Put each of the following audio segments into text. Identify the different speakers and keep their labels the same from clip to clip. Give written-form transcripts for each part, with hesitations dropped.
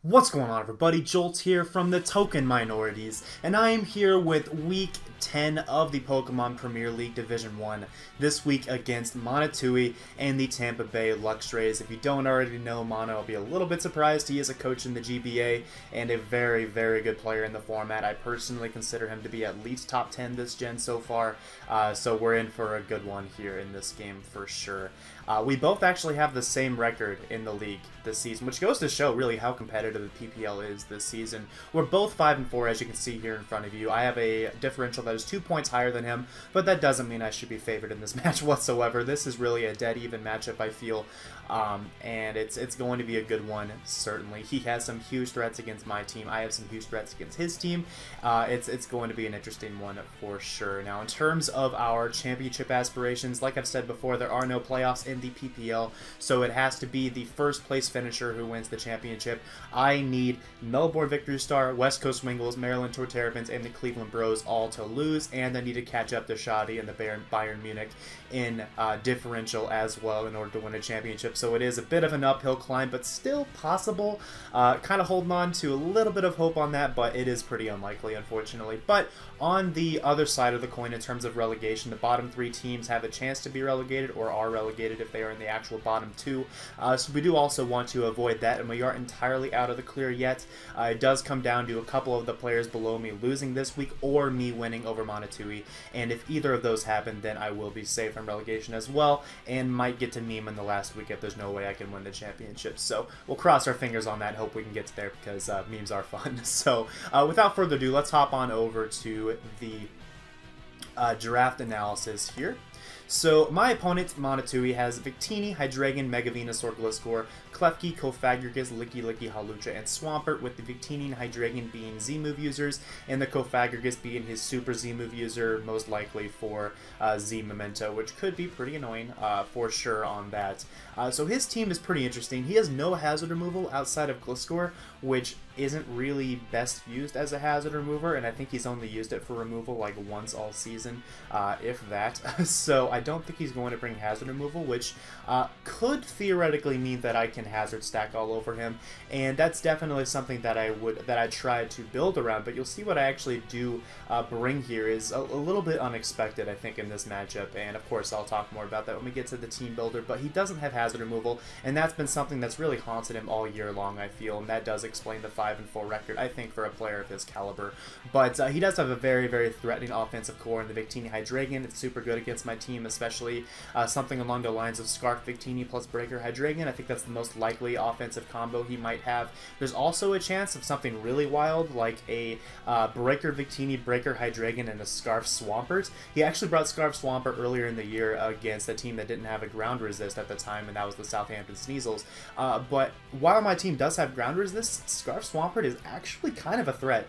Speaker 1: What's going on, everybody? Jolt here from the Token Minorities, and I am here with Week 10 of the Pokemon Premier League Division 1, this week against Monotui and the Tampa Bay Luxrays. If you don't already know Mono, I'll be a little bit surprised. He is a coach in the GBA and a very, very good player in the format. I personally consider him to be at least top 10 this gen so far, so we're in for a good one here in this game for sure. We both actually have the same record in the league this season, which goes to show really how competitive the PPL is this season. We're both 5-4, as you can see here in front of you. I have a differential that is 2 points higher than him, but that doesn't mean I should be favored in this match whatsoever. This is really a dead even matchup, I feel, and it's going to be a good one, certainly. He has some huge threats against my team. I have some huge threats against his team. It's going to be an interesting one for sure. Now, in terms of our championship aspirations, like I've said before, there are no playoffs in the PPL, so it has to be the first place finisher who wins the championship. I need Melbourne Victory Star, West Coast Wingles, Maryland Torterrapins, and the Cleveland Bros all to lose, and I need to catch up to Shoddy and the Bayern Munich in differential as well in order to win a championship. So it is a bit of an uphill climb, but still possible. Kind of holding on to a little bit of hope on that, but it is pretty unlikely, unfortunately. But on the other side of the coin, in terms of relegation, the bottom 3 teams have a chance to be relegated or are relegated if they are in the actual bottom 2. So we do also want to avoid that, and we aren't entirely out of the clear yet. It does come down to a couple of the players below me losing this week or me winning over Monotui, and if either of those happen, then I will be safe from relegation as well, and might get to meme in the last week if there's no way I can win the championship. So we'll cross our fingers on that, hope we can get to there, because memes are fun. So without further ado, let's hop on over to the draft analysis here. So my opponent, Monotui, has Victini, Hydreigon, Mega Venusaur, Gliscor, Klefki, Cofagrigus, Licky, Hawlucha, and Swampert, with the Victini and Hydreigon being Z-move users, and the Cofagrigus being his Super Z-move user, most likely for Z-Memento, which could be pretty annoying for sure on that. So his team is pretty interesting. He has no hazard removal outside of Gliscor, which isn't really best used as a hazard remover, and I think he's only used it for removal like once all season, if that. So I don't think he's going to bring hazard removal, which could theoretically mean that I can hazard stack all over him, and that's definitely something that I tried to build around. But you'll see what I actually do bring here is a little bit unexpected, I think, in this matchup, and of course I'll talk more about that when we get to the team builder. But he doesn't have hazard removal, and that's been something that's really haunted him all year long, I feel, and that does explain the 5-4 record, I think, for a player of his caliber. But he does have a very, very threatening offensive core in the Victini Hydreigon. It's super good against my team, especially something along the lines of Scarf Victini plus Breaker Hydreigon. I think that's the most likely offensive combo he might have. There's also a chance of something really wild, like a Breaker Victini, Breaker Hydreigon, and a Scarf Swampert. He actually brought Scarf Swampert earlier in the year against a team that didn't have a ground resist at the time, and that was the Southampton Sneasels. But while my team does have ground resist, Scarf Swampert is actually kind of a threat.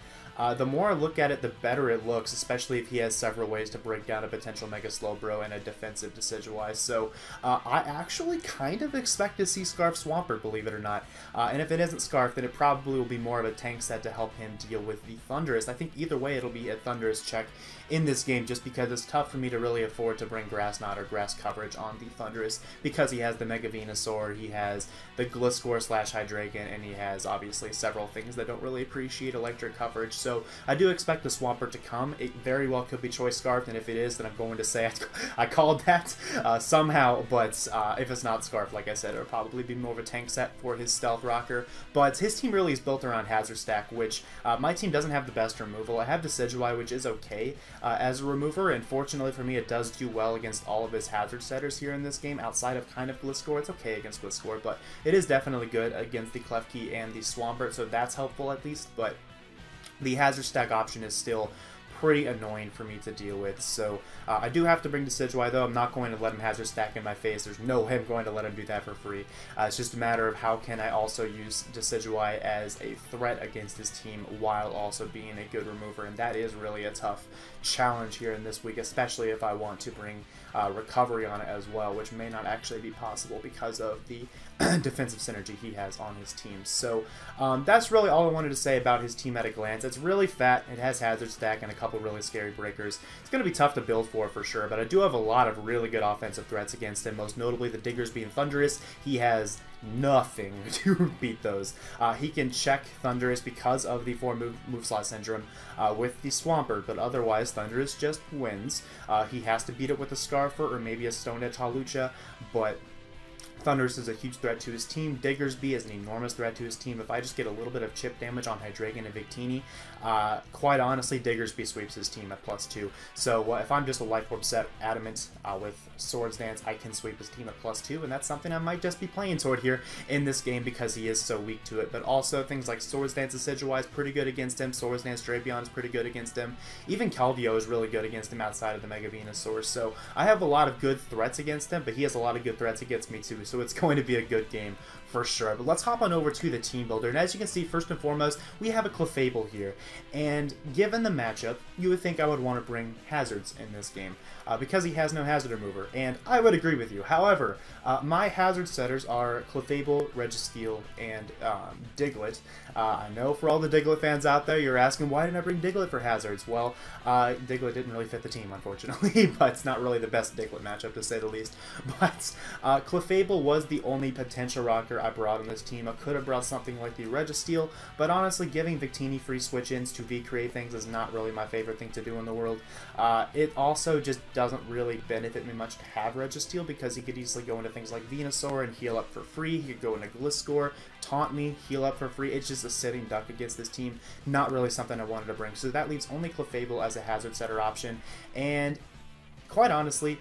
Speaker 1: The more I look at it, the better it looks, especially if he has several ways to break down a potential Mega Slowbro and a defensive Decidueye. So I actually kind of expect to see Scarf Swampert, believe it or not. And if it isn't Scarf, then it probably will be more of a tank set to help him deal with the Thundurus. I think either way it'll be a Thundurus check in this game, just because it's tough for me to really afford to bring Grass Knot or Grass Coverage on the Thundurus, because he has the Mega Venusaur, he has the Gliscor / Hydreigon, and he has obviously several things that don't really appreciate electric coverage. So I do expect the Swampert to come. It very well could be Choice Scarf, and if it is, then I'm going to say I called that somehow. But if it's not Scarf, like I said, it'll probably be more of a tank set for his Stealth Rocker. But his team really is built around Hazard Stack, which my team doesn't have the best removal. I have Decidueye, which is okay as a remover, and fortunately for me, it does do well against all of his hazard setters here in this game. Outside of kind of Gliscor, it's okay against Gliscor, but it is definitely good against the Klefki and the Swampert, so that's helpful at least. But the hazard stack option is still pretty annoying for me to deal with. So I do have to bring Decidueye, though. I'm not going to let him hazard stack in my face. There's no way I'm going to let him do that for free. It's just a matter of how can I also use Decidueye as a threat against his team while also being a good remover, and that is really a tough challenge here in this week, especially if I want to bring recovery on it as well, which may not actually be possible because of the defensive synergy he has on his team. So that's really all I wanted to say about his team at a glance. It's really fat. It has hazard stack and a couple couple really scary breakers. It's going to be tough to build for sure, but I do have a lot of really good offensive threats against him, most notably the Diggers being Thunderous. He has nothing to beat those. He can check Thunderous because of the 4 move slot syndrome with the Swampert, but otherwise Thunderous just wins. He has to beat it with a Scarfer or maybe a Stone Edge Hawlucha, but Thunderous is a huge threat to his team. Diggersby is an enormous threat to his team. If I just get a little bit of chip damage on Hydreigon and Victini, quite honestly, Diggersby sweeps his team at +2. So if I'm just a Life Orb set Adamant with Swords Dance, I can sweep his team at +2, and that's something I might just be playing toward here in this game because he is so weak to it. But also things like Swords Dance Decidueye is pretty good against him. Swords Dance Drapion is pretty good against him. Even Calvio is really good against him outside of the Mega Venusaur. So I have a lot of good threats against him, but he has a lot of good threats against me too. So it's going to be a good game for sure. But let's hop on over to the team builder. And as you can see, first and foremost, we have a Clefable here. And given the matchup, you would think I would want to bring Hazards in this game because he has no Hazard Remover. And I would agree with you. However, my Hazard setters are Clefable, Registeel, and Diglett. I know for all the Diglett fans out there, you're asking, why didn't I bring Diglett for Hazards? Well, Diglett didn't really fit the team, unfortunately, but it's not really the best Diglett matchup, to say the least. But Clefable was the only potential rocker I brought on this team. I could have brought something like the Registeel, but honestly, giving Victini free switch-ins to V-create things is not really my favorite thing to do in the world. It also just doesn't really benefit me much to have Registeel because he could easily go into things like Venusaur and heal up for free. He could go into Gliscor, taunt me, heal up for free. It's just a sitting duck against this team. Not really something I wanted to bring. So that leaves only Clefable as a hazard setter option. And quite honestly,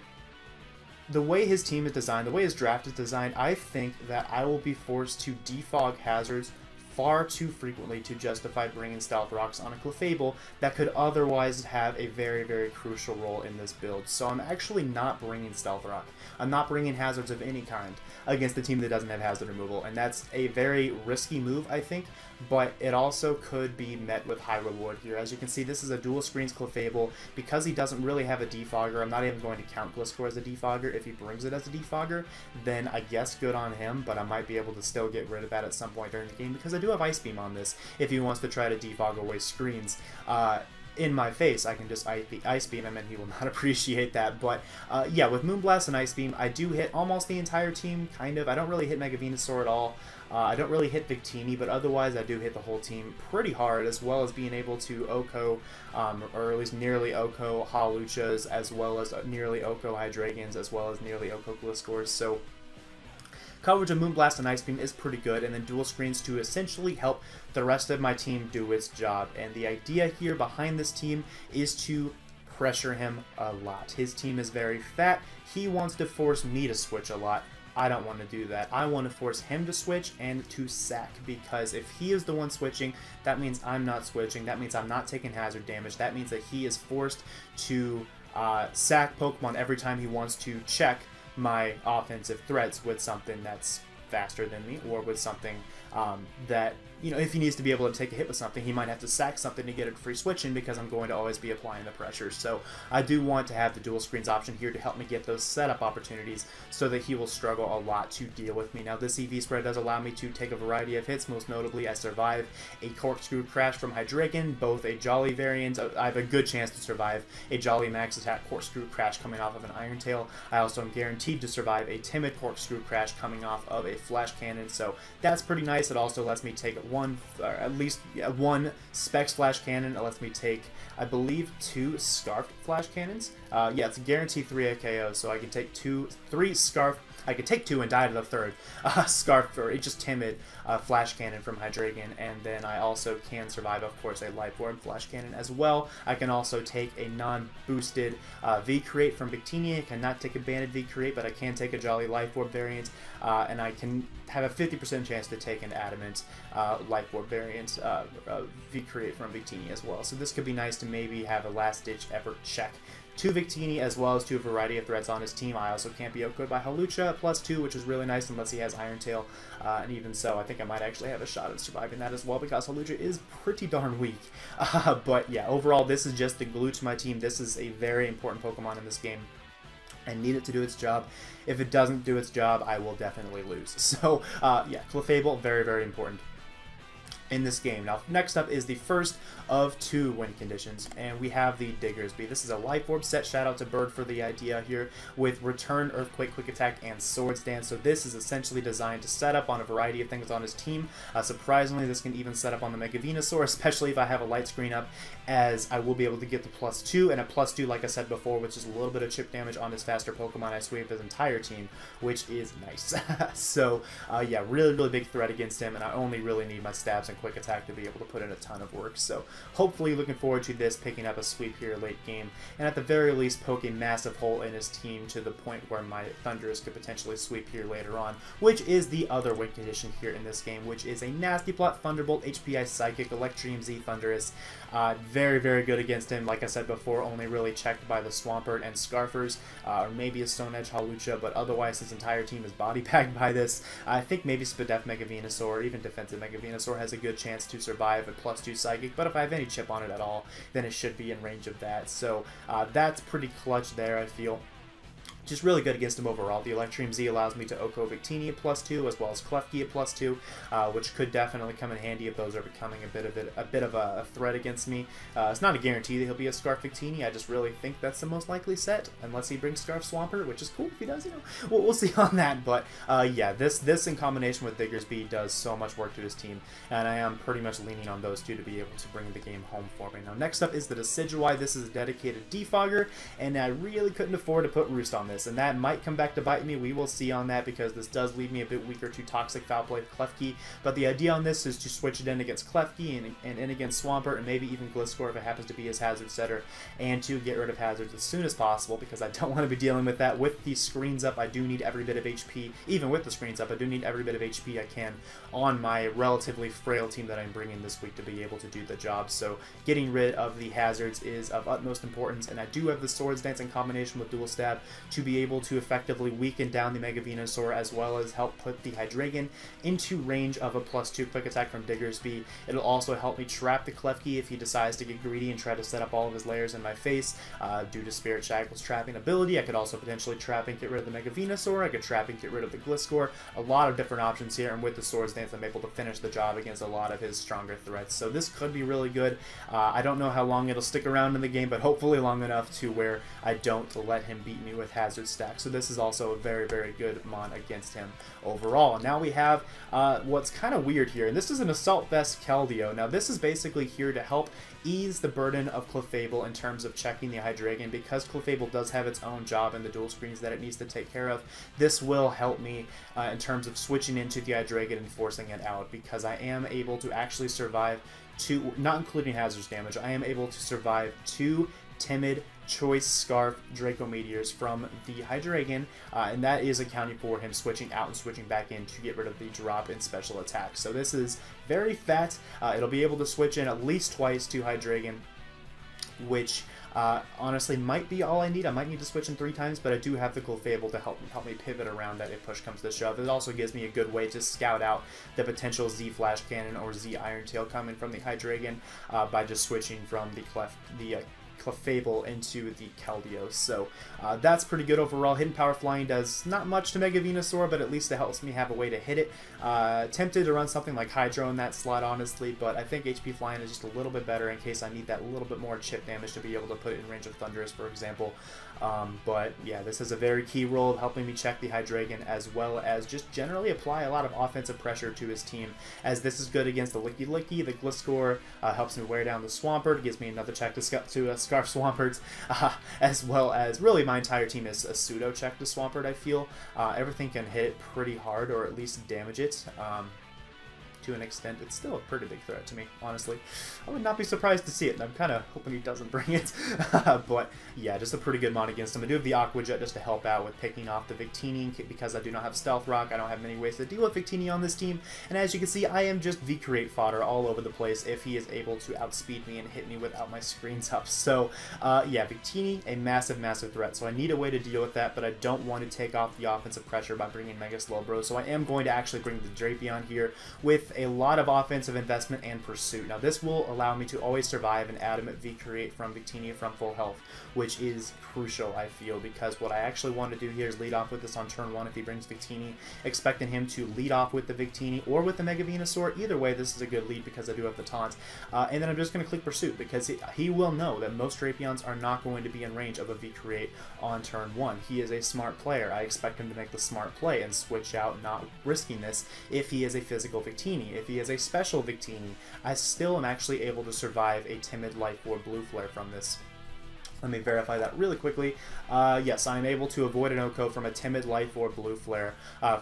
Speaker 1: the way his team is designed, the way his draft is designed, I think that I will be forced to defog hazards far too frequently to justify bringing Stealth Rocks on a Clefable that could otherwise have a very, very crucial role in this build. So I'm actually not bringing Stealth Rock. I'm not bringing hazards of any kind against a team that doesn't have hazard removal, and that's a very risky move, I think, but it also could be met with high reward here. As you can see, this is a dual screens Clefable. Because he doesn't really have a defogger, I'm not even going to count Gliscor as a defogger. If he brings it as a defogger, then I guess good on him, but I might be able to still get rid of that at some point during the game because I do have Ice Beam on this if he wants to try to defog away screens. In my face, I can just Ice Beam him and he will not appreciate that. But yeah, with Moonblast and Ice Beam, I do hit almost the entire team, kind of. I don't really hit Mega Venusaur at all. I don't really hit Victini, but otherwise I do hit the whole team pretty hard, as well as being able to OHKO, or at least nearly OHKO Hawluchas, as well as nearly OHKO Hydreigons, as well as nearly OHKO Gliscors. So coverage of Moonblast and Ice Beam is pretty good, and then dual screens to essentially help the rest of my team do its job. And the idea here behind this team is to pressure him a lot. His team is very fat. He wants to force me to switch a lot. I don't want to do that. I want to force him to switch and to sack, because if he is the one switching, that means I'm not switching. That means I'm not taking hazard damage. That means that he is forced to sack Pokemon every time he wants to check my offensive threats with something that's faster than me, or with something that, you know, if he needs to be able to take a hit with something, he might have to sack something to get a free switch in, because I'm going to always be applying the pressure. So I do want to have the dual screens option here to help me get those setup opportunities so that he will struggle a lot to deal with me. Now, this EV spread does allow me to take a variety of hits. Most notably, I survive a Corkscrew Crash from Hydreigon, both a Jolly variant. I have a good chance to survive a Jolly Max Attack Corkscrew Crash coming off of an Iron Tail. I also am guaranteed to survive a Timid Corkscrew Crash coming off of a Flash Cannon, so that's pretty nice. It also lets me take one Specs Flash Cannon. It lets me take, I believe, 2 Scarfed Flash Cannons. Yeah, it's a guaranteed 3 KO, so I can take 3 Scarf. I could take 2 and die to the 3rd Scarf, or just Timid Flash Cannon from Hydreigon, and then I also can survive, of course, a Life Orb Flash Cannon as well. I can also take a non-boosted V-Create from Victini. I cannot take a Banded V-Create, but I can take a Jolly Life Orb variant, and I can have a 50% chance to take an Adamant Life Orb variant V-Create from Victini as well. So this could be nice to maybe have a last-ditch effort check to Victini, as well as to a variety of threats on his team. I also can't be outgoed by Hawlucha +2, which is really nice unless he has Iron Tail, and even so, I think I might actually have a shot at surviving that as well, because Hawlucha is pretty darn weak. But yeah, overall, this is just the glue to my team. This is a very important Pokemon in this game. I need it to do its job. If it doesn't do its job, I will definitely lose. So yeah, Clefable, very, very important. in this game. Now, next up is the first of 2 win conditions, and we have the Diggersby. This is a Life Orb set. Shout out to Bird for the idea here, with Return, Earthquake, Quick Attack, and Swords Dance. So this is essentially designed to set up on a variety of things on his team. Surprisingly, this can even set up on the Mega Venusaur, especially if I have a light screen up, as I will be able to get the +2, and a +2, like I said before, which is a little bit of chip damage on his faster Pokemon. I sweep his entire team, which is nice. So, yeah, really, really big threat against him, and I only really need my stabs and quick attack to be able to put in a ton of work. So hopefully looking forward to this picking up a sweep here late game, and at the very least poke a massive hole in his team to the point where my Thundurus could potentially sweep here later on, which is the other win condition here in this game, which is a Nasty Plot, Thunderbolt, HPI Psychic, Electrium Z Thundurus. Very, very good against him. Like I said before, only really checked by the Swampert and Scarfers, or maybe a Stone Edge Hawlucha, but otherwise his entire team is body bagged by this. I think maybe Spadef Mega Venusaur, or even Defensive Mega Venusaur, has a good chance to survive a +2 Psychic, but if I have any chip on it at all, then it should be in range of that. So that's pretty clutch there, I feel. Just really good against him overall. The Electrium Z allows me to Oko Victini at +2, as well as Klefki at +2, which could definitely come in handy if those are becoming a bit of a threat against me. It's not a guarantee that he'll be a Scarf Victini. I just really think that's the most likely set, unless he brings Scarf Swampert, which is cool if he does. You know, we'll see on that. But yeah, this in combination with Diggersby does so much work to his team, and I am pretty much leaning on those two to be able to bring the game home for me. Now, next up is the Decidueye. This is a dedicated defogger, and I really couldn't afford to put Roost on this, and that might come back to bite me. We will see on that, because this does leave me a bit weaker to Toxic, Foul Play, Klefki. But the idea on this is to switch it in against Klefki and in against Swampert, and maybe even Gliscor if it happens to be his hazard setter, and to get rid of hazards as soon as possible, because I don't want to be dealing with that. With these screens up, I do need every bit of HP. Even with the screens up, I do need every bit of HP I can on my relatively frail team that I'm bringing this week to be able to do the job. So getting rid of the hazards is of utmost importance, and I do have the Swords Dance in combination with Dual Stab to be able to effectively weaken down the Mega Venusaur, as well as help put the Hydreigon into range of a +2 quick attack from Diggersby. It'll also help me trap the Klefki if he decides to get greedy and try to set up all of his layers in my face. Due to Spirit Shackle's trapping ability, I could also potentially trap and get rid of the Mega Venusaur. I could trap and get rid of the Gliscor. A lot of different options here, and with the Swords Dance, I'm able to finish the job against a lot of his stronger threats. So this could be really good. I don't know how long it'll stick around in the game, but hopefully long enough to where I don't let him beat me with hazard stack. So this is also a very, very good mon against him overall. And now we have what's kind of weird here, and this is an Assault Vest Keldeo. Now this is basically here to help ease the burden of Clefable in terms of checking the Hydreigon, because Clefable does have its own job in the dual screens that it needs to take care of. This will help me in terms of switching into the Hydreigon and forcing it out, because I am able to actually survive two, not including hazards damage, I am able to survive 2 Timid, Choice, Scarf, Draco Meteors from the Hydreigon, and that is accounting for him switching out and switching back in to get rid of the drop in special attack. So this is very fat. It'll be able to switch in at least twice to Hydreigon, which honestly might be all I need. I might need to switch in 3 times, but I do have the Clefable to help me pivot around that if push comes to shove. It also gives me a good way to scout out the potential Z Flash Cannon or Z Iron Tail coming from the Hydreigon by just switching from the Clefable into the Keldeo. So that's pretty good overall. Hidden Power Flying does not much to Mega Venusaur, but at least it helps me have a way to hit it. Tempted to run something like Hydro in that slot, honestly, but I think HP Flying is just a little bit better in case I need that little bit more chip damage to be able to put it in range of Thundurus, for example. But yeah, this has a very key role of helping me check the Hydreigon, as well as just generally apply a lot of offensive pressure to his team, as this is good against the Licky Licky. The Gliscor helps me wear down the Swampert, gives me another check to Scarf Swampert, as well as really my entire team is a pseudo check to Swampert, I feel. Everything can hit it pretty hard, or at least damage it. To an extent, it's still a pretty big threat to me, honestly. I would not be surprised to see it, and I'm kind of hoping he doesn't bring it. But yeah, just a pretty good mon against him. I do have the Aqua Jet just to help out with picking off the Victini, because I do not have Stealth Rock. I don't have many ways to deal with Victini on this team, and as you can see, I am just V-Create fodder all over the place if he is able to outspeed me and hit me without my screens up. So yeah, Victini, a massive, massive threat, so I need a way to deal with that, but I don't want to take off the offensive pressure by bringing Mega Slowbro, so I am going to actually bring the Drapion here with a lot of offensive investment and pursuit. Now this will allow me to always survive an adamant V-create from Victini from full health, which is crucial, I feel, because what I actually want to do here is lead off with this on turn 1 if he brings Victini, expecting him to lead off with the Victini or with the Mega Venusaur. Either way, this is a good lead because I do have the taunt. And then I'm just going to click Pursuit because he will know that most Drapions are not going to be in range of a V-create on turn 1. He is a smart player. I expect him to make the smart play and switch out, not risking this if he is a physical Victini. If he is a special Victini, I still am actually able to survive a timid Life Orb Blue Flare from this. Let me verify that really quickly. Yes, I'm able to avoid an OHKO from a timid Life or Blue Flare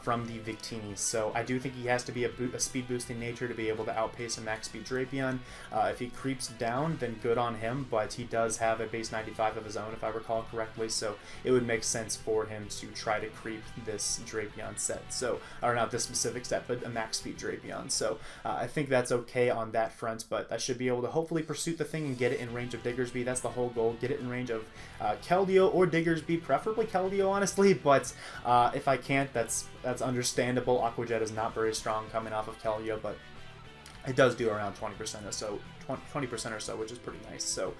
Speaker 1: from the Victini. So I do think he has to be a speed boosting nature to be able to outpace a max speed Drapion. If he creeps down, then good on him, but he does have a base 95 of his own, if I recall correctly, so it would make sense for him to try to creep this Drapion set. So, or not this specific set, but a max speed Drapion. So I think that's okay on that front, but I should be able to hopefully pursue the thing and get it in range of Diggersby. That's the whole goal, get it in range of Keldeo or Diggersby, preferably Keldeo, honestly, but if I can't, that's understandable. Aqua Jet is not very strong coming off of Keldeo, but it does do around 20% or so, 20% or so, which is pretty nice. So,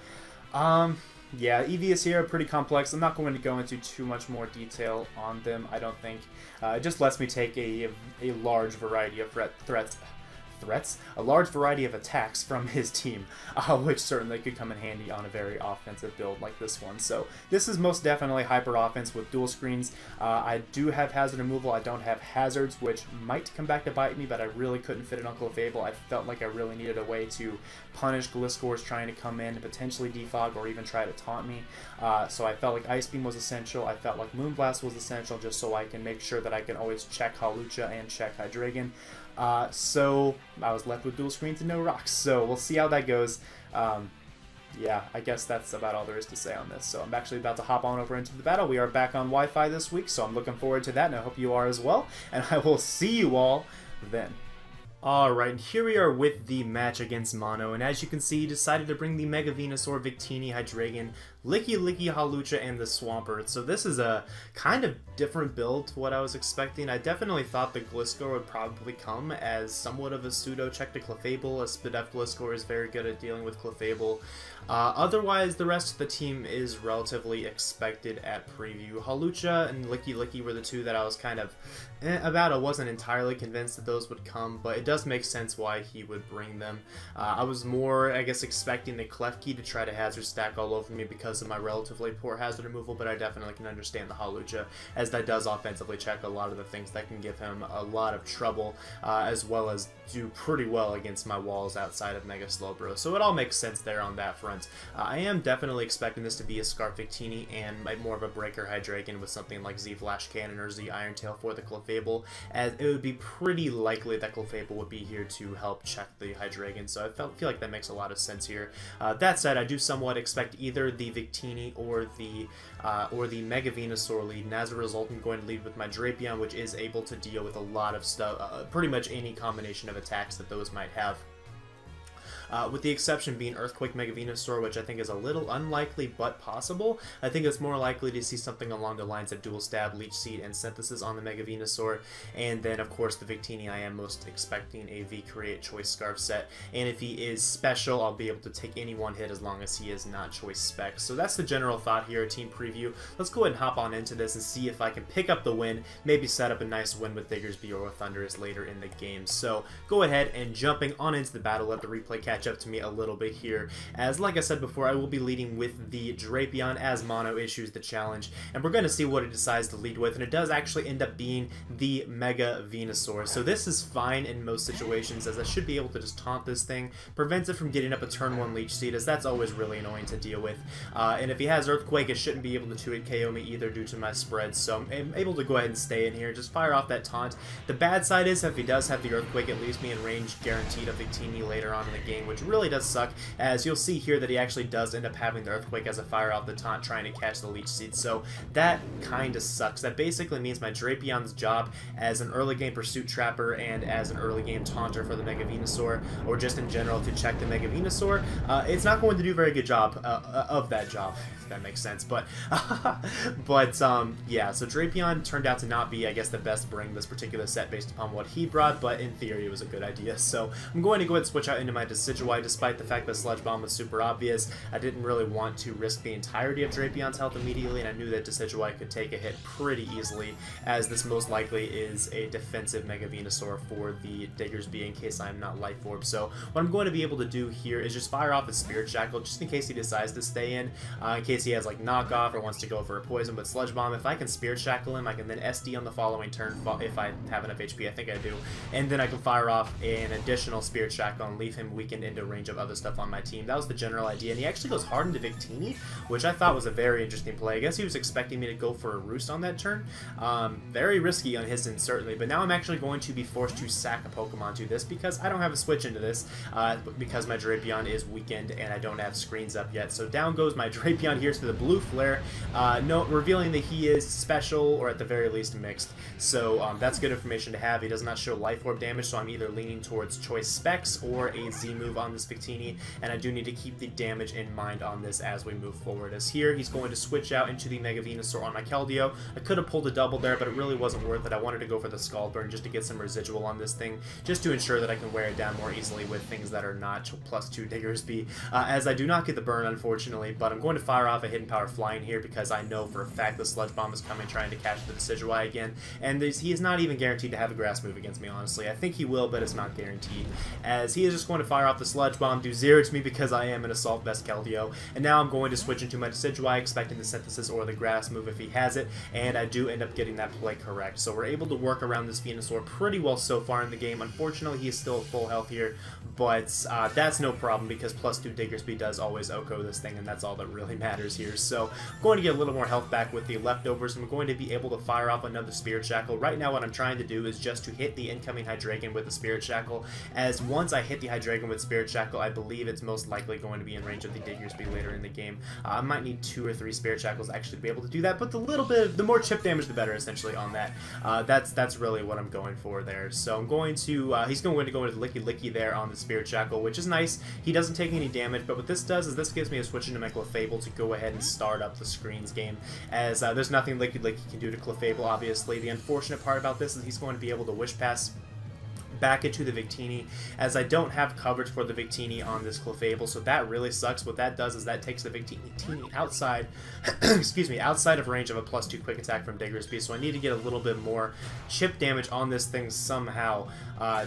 Speaker 1: yeah, EVs here are pretty complex. I'm not going to go into too much more detail on them, I don't think. It just lets me take a large variety of a large variety of attacks from his team, which certainly could come in handy on a very offensive build like this one. So this is most definitely hyper offense with dual screens. I do have hazard removal. I don't have hazards, which might come back to bite me, but I really couldn't fit it on Clefable. I felt like I really needed a way to punish Gliscor's trying to come in and potentially defog or even try to taunt me. So I felt like Ice Beam was essential. I felt like Moonblast was essential just so I can make sure that I can always check Hawlucha and check Hydreigon. So I was left with dual screens and no rocks, so we'll see how that goes. Yeah, I guess that's about all there is to say on this. So I'm actually about to hop on over into the battle. We are back on Wi-Fi this week, so I'm looking forward to that, and I hope you are as well. And I will see you all then. Alright, and here we are with the match against Mono, and as you can see, he decided to bring the Mega Venusaur, Victini, Hydreigon, Licky, Hawlucha, and the Swampert. So this is a kind of different build to what I was expecting. I definitely thought the Gliscor would probably come as somewhat of a pseudo check to Clefable, as Spadef Gliscor is very good at dealing with Clefable. Otherwise, the rest of the team is relatively expected at preview. Hawlucha and Licky were the two that I was kind of about. I wasn't entirely convinced that those would come, but it does make sense why he would bring them. I was more, I guess, expecting the Klefki to try to hazard stack all over me because of my relatively poor hazard removal, but I definitely can understand the Hawlucha, as that does offensively check a lot of the things that can give him a lot of trouble, as well as do pretty well against my walls outside of Mega Slowbro. So it all makes sense there on that front. I am definitely expecting this to be a Scarf Victini and more of a Breaker Hydreigon with something like Z Flash Cannon or Z Iron Tail for the Clefable, as it would be pretty likely that Clefable would be here to help check the Hydreigon, so I feel like that makes a lot of sense here. That said, I do somewhat expect either the Victini or the Mega Venusaur lead, and as a result I'm going to lead with my Drapion, which is able to deal with a lot of stuff, pretty much any combination of attacks that those might have. With the exception being Earthquake Mega Venusaur, which I think is a little unlikely but possible. I think it's more likely to see something along the lines of Dual Stab, Leech Seed, and Synthesis on the Mega Venusaur. And then, of course, the Victini, I am most expecting a V-Create Choice Scarf set. And if he is special, I'll be able to take any one hit as long as he is not Choice Spec. So that's the general thought here, team preview. Let's go ahead and hop on into this and see if I can pick up the win, maybe set up a nice win with Diggersby or with Thundurus later in the game. So go ahead and jumping on into the battle, let the replay catch up to me a little bit here, as like I said before, I will be leading with the Drapion as Mono issues the challenge, and we're going to see what it decides to lead with, and it does actually end up being the Mega Venusaur. So this is fine in most situations, as I should be able to just taunt this thing, prevents it from getting up a turn 1 Leech Seed, as that's always really annoying to deal with. And if he has Earthquake, it shouldn't be able to 2-hit KO me either due to my spread, so I'm able to go ahead and stay in here, just fire off that taunt. The bad side is if he does have the Earthquake, it leaves me in range guaranteed of Victini later on in the game, which really does suck, as you'll see here that he actually does end up having the Earthquake as a fire off the taunt trying to catch the Leech Seed, so that kind of sucks. That basically means my Drapeon's job as an early game Pursuit Trapper and as an early game taunter for the Mega Venusaur, or just in general to check the Mega Venusaur, it's not going to do a very good job of that job, if that makes sense. But yeah, so Drapion turned out to not be, I guess, the best bring this particular set based upon what he brought, but in theory it was a good idea. So I'm going to go ahead and switch out into my Decidueye, despite the fact that Sludge Bomb was super obvious. I didn't really want to risk the entirety of Drapion's health immediately, and I knew that Decidueye could take a hit pretty easily, as this most likely is a defensive Mega Venusaur for the Diggersby in case I'm not Life Orb. So what I'm going to be able to do here is just fire off his Spirit Shackle, just in case he decides to stay in case he has like knockoff or wants to go for a poison. But Sludge Bomb, if I can Spirit Shackle him, I can then SD on the following turn if I have enough HP. I think I do, and then I can fire off an additional Spirit Shackle and leave him weakened into range of other stuff on my team. That was the general idea, and he actually goes hard into Victini, which I thought was a very interesting play. I guess he was expecting me to go for a Roost on that turn. Very risky on his end, certainly, but now I'm actually going to be forced to sack a Pokemon to this because I don't have a switch into this, because my Drapion is weakened and I don't have screens up yet. So down goes my Drapion here to the Blue Flare, revealing that he is special, or at the very least mixed. So that's good information to have. He does not show Life Orb damage, so I'm either leaning towards Choice Specs or a Z move on this Victini, and I do need to keep the damage in mind on this as we move forward. As here, he's going to switch out into the Mega Venusaur on my Keldeo. I could have pulled a double there, but it really wasn't worth it. I wanted to go for the Scald Burn just to get some residual on this thing, just to ensure that I can wear it down more easily with things that are not +2 Diggersby, as I do not get the burn, unfortunately. But I'm going to fire off a Hidden Power Flying here because I know for a fact the Sludge Bomb is coming, trying to catch the Decidueye again, and he is not even guaranteed to have a Grass move against me, honestly. I think he will, but it's not guaranteed, as he is just going to fire off the Sludge Bomb, do 0 to me because I am an Assault Vest Keldeo, and now I'm going to switch into my Decidueye, expecting the Synthesis or the Grass move if he has it, and I do end up getting that play correct. So we're able to work around this Venusaur pretty well so far in the game. Unfortunately, he is still at full health here, but that's no problem because +2 Diggersby does always OHKO this thing, and that's all that really matters here. So I'm going to get a little more health back with the leftovers, and we're going to be able to fire off another Spirit Shackle. Right now what I'm trying to do is just to hit the incoming Hydreigon with the Spirit Shackle, as once I hit the Hydreigon with Spirit Shackle, I believe it's most likely going to be in range of the Diggersby later in the game. I might need 2 or 3 Spirit Shackles actually to be able to do that, but the more chip damage the better, essentially, on that. That's really what I'm going for there. So I'm going to, he's going to go into Licky Licky there on the Spirit Shackle, which is nice. He doesn't take any damage, but what this does is this gives me a switch into my Clefable to go ahead and start up the screens game, as there's nothing Licky Licky can do to Clefable, obviously. The unfortunate part about this is he's going to be able to Wish Pass back into the Victini, as I don't have coverage for the Victini on this Clefable, so that really sucks. What that does is that takes the Victini outside, excuse me, outside of range of a +2 quick attack from Diggersby, so I need to get a little bit more chip damage on this thing somehow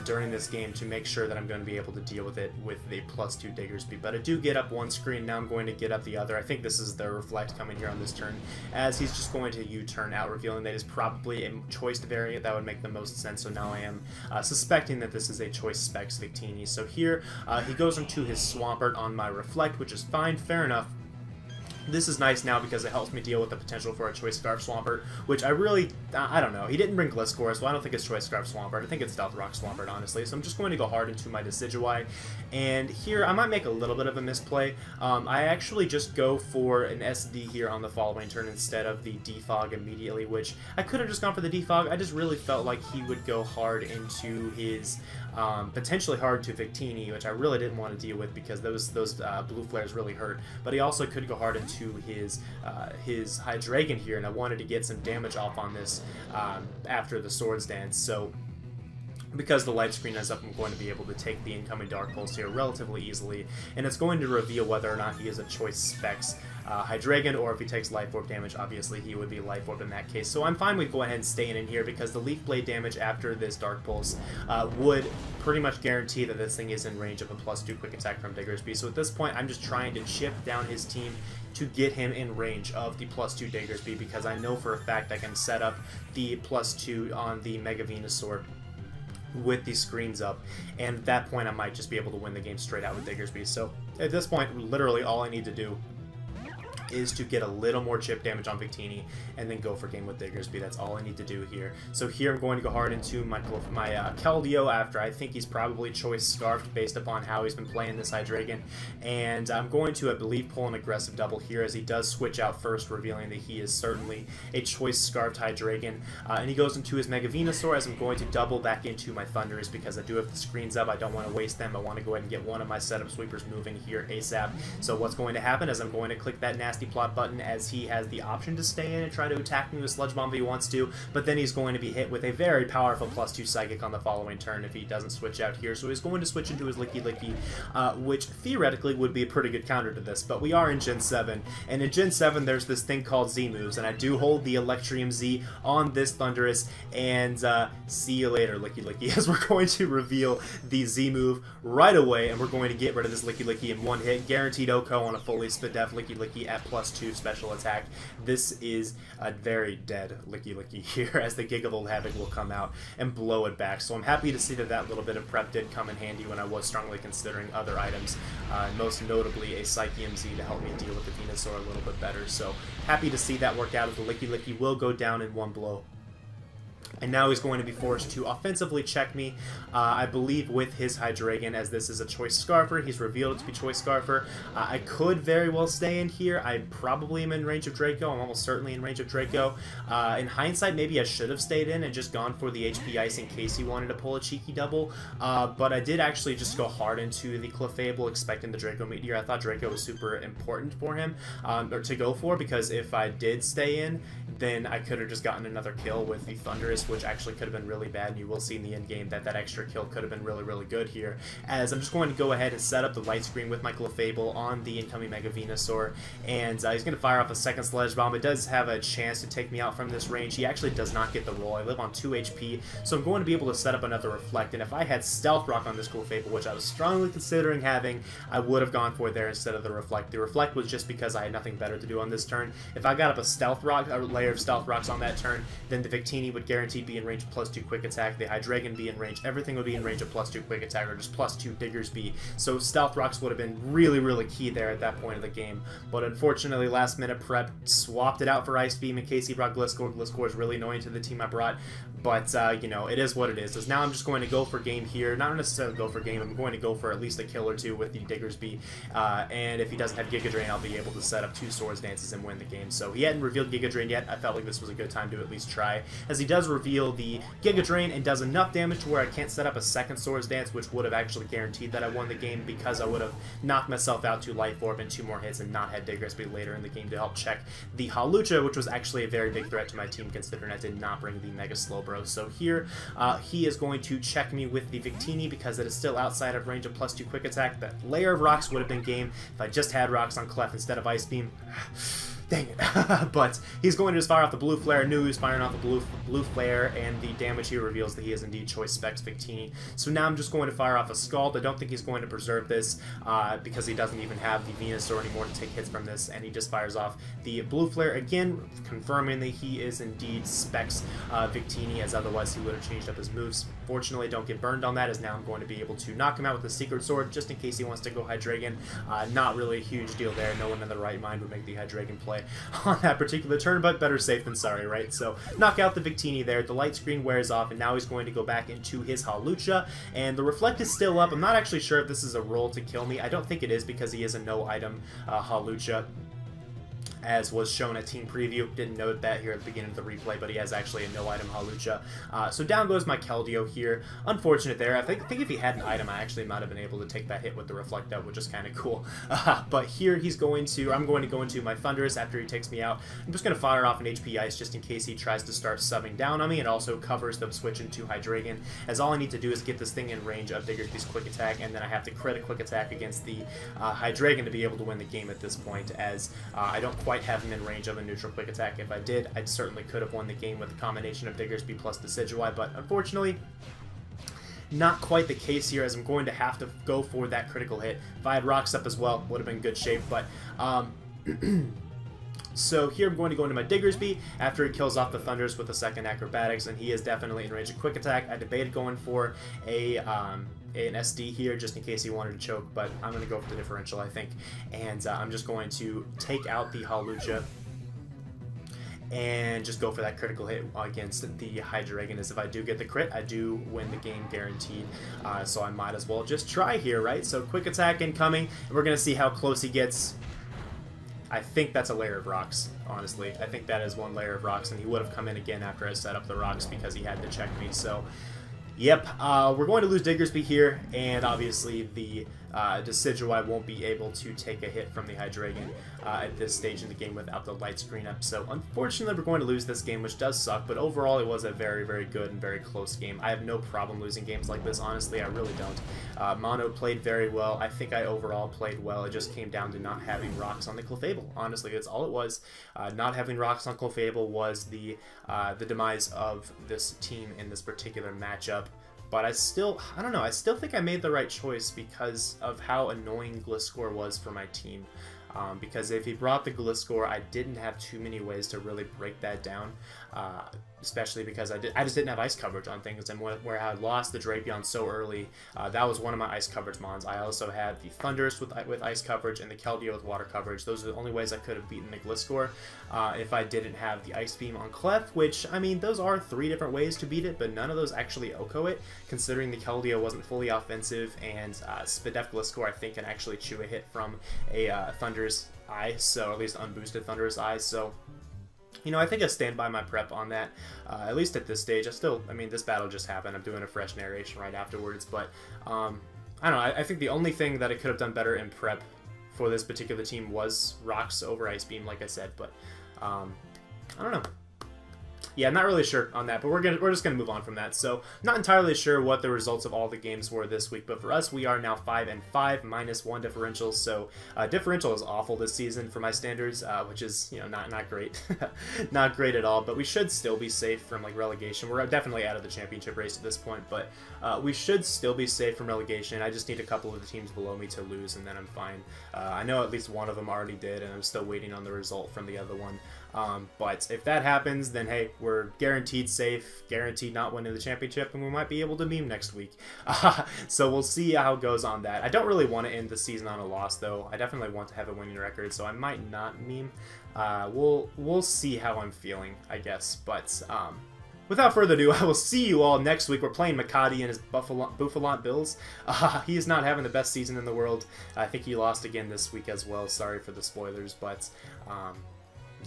Speaker 1: during this game to make sure that I'm going to be able to deal with it with the +2 Diggersby. But I do get up one screen, now I'm going to get up the other. I think this is the Reflect coming here on this turn, as he's just going to U-turn out, revealing that is probably a choiced variant. That would make the most sense, so now I am suspecting that this is a Choice Specs Victini. So here, he goes into his Swampert on my Reflect, which is fine, fair enough. This is nice now because it helps me deal with the potential for a Choice Scarf Swampert, which I really, I don't know. He didn't bring Gliscor, so I don't think it's Choice Scarf Swampert. I think it's Stealth Rock Swampert, honestly. So I'm just going to go hard into my Decidueye. And here, I might make a little bit of a misplay. I actually just go for an SD here on the following turn instead of the Defog immediately, which I could have just gone for the Defog. I just really felt like he would go hard into his, potentially hard to Victini, which I really didn't want to deal with because those Blue Flares really hurt. But he also could go hard into his Hydreigon here, and I wanted to get some damage off on this after the Swords Dance. So because the light screen is up, I'm going to be able to take the incoming Dark Pulse here relatively easily, and it's going to reveal whether or not he is a Choice Specs Hydreigon, or if he takes Life Orb damage, obviously he would be Life Orb in that case. So I'm fine with go ahead and staying in here because the Leaf Blade damage after this Dark Pulse would pretty much guarantee that this thing is in range of a +2 quick attack from Diggersby. So at this point, I'm just trying to chip down his team to get him in range of the +2 Diggersby, because I know for a fact I can set up the +2 on the Mega Venusaur with these screens up, and at that point I might just be able to win the game straight out with Diggersby. So at this point, literally all I need to do is to get a little more chip damage on Victini and then go for game with Diggersby. That's all I need to do here. So here I'm going to go hard into my Keldeo after I think he's probably choice scarfed based upon how he's been playing this Hydreigon. And I'm going to, I believe, pull an aggressive double here as he does switch out first, revealing that he is certainly a choice scarfed Hydreigon. And he goes into his Mega Venusaur as I'm going to double back into my Thundurus because I do have the screens up. I don't want to waste them. I want to go ahead and get one of my setup sweepers moving here ASAP. So what's going to happen is I'm going to click that nasty plot button as he has the option to stay in and try to attack me with Sludge Bomb if he wants to, but then he's going to be hit with a very powerful +2 Psychic on the following turn if he doesn't switch out here. So he's going to switch into his Licky, which theoretically would be a pretty good counter to this, but we are in Gen 7, and in Gen 7 there's this thing called Z moves, and I do hold the Electrium Z on this Thundurus, and see you later, Licky, as we're going to reveal the Z move right away, and we're going to get rid of this Licky in one hit. Guaranteed OHKO on a fully Spidef Licky at +2 special attack. This is a very dead Licky here, as the Gigavolt Havoc will come out and blow it back. So I'm happy to see that that little bit of prep did come in handy when I was strongly considering other items, most notably a Psychium Z to help me deal with the Venusaur a little bit better. So happy to see that work out, as the Licky will go down in one blow. And now he's going to be forced to offensively check me, I believe, with his Hydreigon, as this is a Choice Scarfer. He's revealed it to be Choice Scarfer. I could very well stay in here. I probably am in range of Draco. I'm almost certainly in range of Draco. In hindsight, maybe I should have stayed in and just gone for the HP Ice in case he wanted to pull a cheeky double. But I did actually just go hard into the Clefable, expecting the Draco Meteor. I thought Draco was super important for him, or to go for, because if I did stay in, then I could have just gotten another kill with the Thundurus, which actually could have been really bad, and you will see in the end game that that extra kill could have been really good here. As I'm just going to go ahead and set up the light screen with my Clefable on the incoming Mega Venusaur, and he's going to fire off a second Sludge Bomb. It does have a chance to take me out from this range. He actually does not get the roll. I live on 2 HP, so I'm going to be able to set up another Reflect, and if I had Stealth Rock on this Clefable, which I was strongly considering having, I would have gone for it there instead of the Reflect. The Reflect was just because I had nothing better to do on this turn. If I got up a Stealth Rock, a layer of Stealth Rocks on that turn, then the Victini would guaranteed be in range of +2 Quick Attack, the Hydreigon be in range, everything would be in range of +2 Quick Attack, or just +2 Diggersby. So Stealth Rocks would have been really key there at that point of the game. But unfortunately, last minute prep swapped it out for Ice Beam in case he brought Gliscor. Gliscor is really annoying to the team I brought, but you know, it is what it is. Now I'm just going to go for game here. Not necessarily go for game, I'm going to go for at least a kill or two with the Diggersby, and if he doesn't have Giga Drain, I'll be able to set up 2 Swords Dances and win the game. So he hadn't revealed Giga Drain yet. I felt like this was a good time to at least try, as he does reveal the Giga Drain and does enough damage to where I can't set up a second Swords Dance, which would have actually guaranteed that I won the game, because I would have knocked myself out to Life Orb and 2 more hits and not had Diggersby later in the game to help check the Hawlucha, which was actually a very big threat to my team considering I did not bring the Mega Slowbro. So here he is going to check me with the Victini because it is still outside of range of +2 Quick Attack. That layer of rocks would have been game if I just had rocks on Clef instead of Ice Beam. Dang it. But he's going to just fire off the Blue Flare. Knew he was firing off the blue Flare, and the damage here reveals that he is indeed Choice Specs Victini. So now I'm just going to fire off a Scald. I don't think he's going to preserve this because he doesn't even have the Venusaur anymore to take hits from this, and he just fires off the Blue Flare again, confirming that he is indeed Specs Victini, as otherwise he would have changed up his moves. Fortunately, don't get burned on that, as now I'm going to be able to knock him out with the Secret Sword, just in case he wants to go Hydreigon. Not really a huge deal there. No one in their right mind would make the Hydreigon play on that particular turn, but better safe than sorry, right? So knock out the Victini there. The light screen wears off, and now he's going to go back into his Hawlucha, and the Reflect is still up. I'm not actually sure if this is a roll to kill me. I don't think it is, because he is a no-item Hawlucha, as was shown at Team Preview. Didn't note that here at the beginning of the replay, but he has actually a no-item Hawlucha. So down goes my Keldeo here. Unfortunate there. I think if he had an item, I actually might have been able to take that hit with the Reflect out, which is kind of cool. But here I'm going to go into my Thundurus after he takes me out. I'm just going to fire off an HP Ice just in case he tries to start subbing down on me. It also covers the switch into Hydreigon, as all I need to do is get this thing in range of Diggersby's Quick Attack, and then I have to crit a Quick Attack against the Hydreigon to be able to win the game at this point, as I don't quite have him in range of a neutral Quick Attack. If I did, I certainly could have won the game with a combination of Diggersby plus Decidueye, but unfortunately, not quite the case here, as I'm going to have to go for that critical hit. If I had Rocks up as well, would have been good shape, but so here I'm going to go into my Diggersby after he kills off the Thundurus with a second Acrobatics, and he is definitely in range of Quick Attack. I debated going for a an SD here just in case he wanted to choke, but I'm going to go for the differential, I think. And I'm just going to take out the Hawlucha and just go for that critical hit against the Hydreigon, as if I do get the crit, I do win the game guaranteed. So I might as well just try here, right? So quick attack incoming, and we're going to see how close he gets. I think that's a layer of rocks, honestly. I think that is one layer of rocks, and he would have come in again after I set up the rocks because he had to check me. So, yep, we're going to lose Diggersby here, and obviously the Decidueye won't be able to take a hit from the Hydreigon at this stage in the game without the light screen up. So unfortunately we're going to lose this game, which does suck, but overall it was a very, very good and very close game. I have no problem losing games like this, honestly, I really don't. Mono played very well. I think I overall played well. It just came down to not having rocks on the Clefable. Honestly, that's all it was. Not having rocks on Clefable was the demise of this team in this particular matchup. But I don't know, I still think I made the right choice because of how annoying Gliscor was for my team. Because if he brought the Gliscor, I didn't have too many ways to really break that down. Especially because I just didn't have ice coverage on things, and where I had lost the Drapion so early, that was one of my ice coverage mons. I also had the Thundurus with ice coverage and the Keldeo with water coverage. Those are the only ways I could have beaten the Gliscor if I didn't have the Ice Beam on Clef, which, I mean, those are 3 different ways to beat it, but none of those actually OHKO it, considering the Keldeo wasn't fully offensive, and Spadef Gliscor, I think, can actually chew a hit from a Thundurus Eye, so at least unboosted Thundurus Eye, so... You know, I think I stand by my prep on that, at least at this stage. I mean, this battle just happened. I'm doing a fresh narration right afterwards, but, I don't know, I think the only thing that I could have done better in prep for this particular team was Rocks over Ice Beam, like I said, but, I don't know. Yeah, I'm not really sure on that, but we're just gonna move on from that. So, not entirely sure what the results of all the games were this week, but for us, we are now 5-5, -1 differential. So, differential is awful this season for my standards, which is, you know, not great, not great at all. But we should still be safe from like relegation. We're definitely out of the championship race at this point, but we should still be safe from relegation. I just need a couple of the teams below me to lose, and then I'm fine. I know at least one of them already did, and I'm still waiting on the result from the other one. But if that happens, then hey, we're guaranteed safe, guaranteed not winning the championship, and we might be able to meme next week. So we'll see how it goes on that. I don't really want to end the season on a loss, though. I definitely want to have a winning record, so I might not meme. We'll see how I'm feeling, I guess. But without further ado, I will see you all next week. We're playing Makati and his Buffalant Bills. He is not having the best season in the world. I think he lost again this week as well. Sorry for the spoilers, but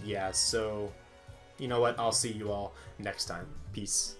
Speaker 1: yeah, so you know what? I'll see you all next time. Peace.